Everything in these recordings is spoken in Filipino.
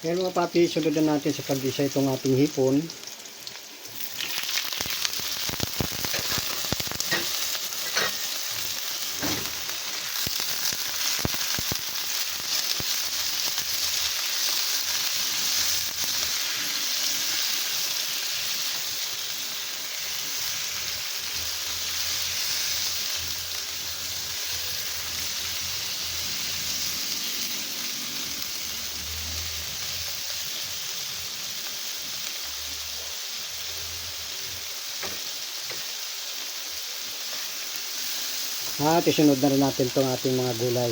Ngayon mga papi, sundan natin sa pag-isa itong ating hipon. At isunod na rin natin itong ating mga gulay.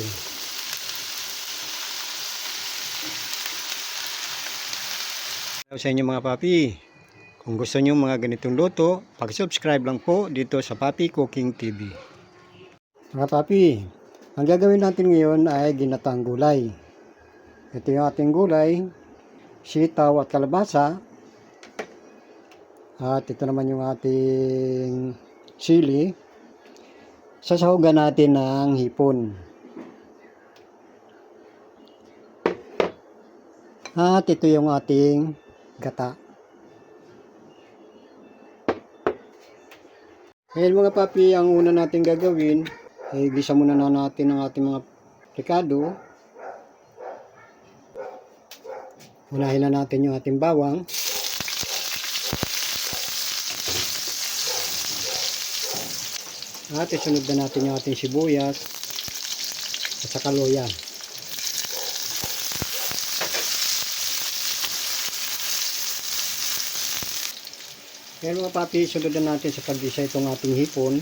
Sa inyo mga papi, kung gusto nyo mga ganitong luto, pag-subscribe lang po dito sa Papi Cooking TV. Mga papi, ang gagawin natin ngayon ay ginataang gulay. Ito yung ating gulay, sitaw at kalabasa. At ito naman yung ating sili. Sasahugan natin ng hipon. At ito yung ating gata. Ngayon mga papi, ang una natin gagawin ay gisa muna natin ang ating mga rekado. Unahin na natin yung ating bawang. At isunod na natin yung ating sibuyas at saka luya. Ngayon mga papi, sunod na natin sa pag-isa itong ating hipon.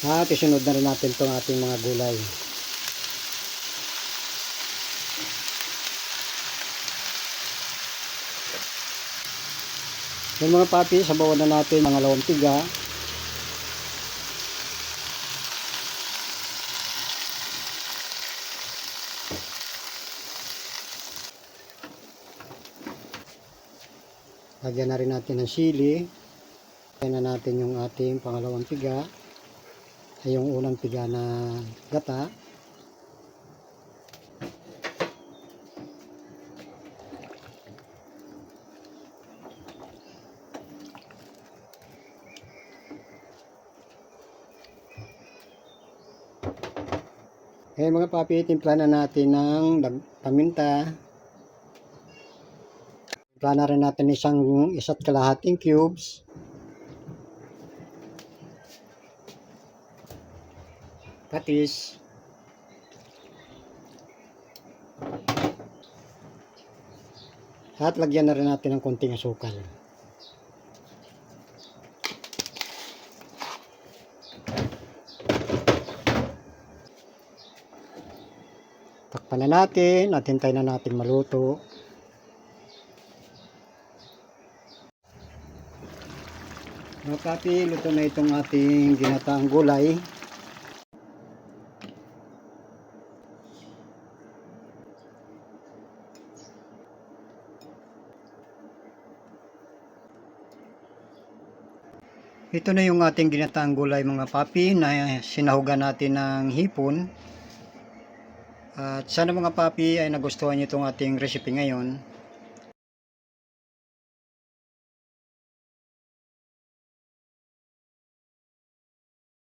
At isunod na rin natin itong ating mga gulay. Yung mga papi, sabawan na natin mga lawang tiga. Lagyan na rin natin ng sili. Lagyan na natin yung ating pangalawang tiga. Ay yung unang tiga na gata. Ngayon mga papi, timpla na natin ng paminta. Timpla na rin natin isa't kalahating cubes. Patis. At lagyan na rin natin ng konting asukal. Takpan na natin at hintayin na natin maluto. Mga papi, luto na itong ating ginataang gulay. Ito na yung ating ginataang gulay mga papi na sinahugan natin ng hipon. At sana mga papi ay nagustuhan nyo itong ating recipe ngayon.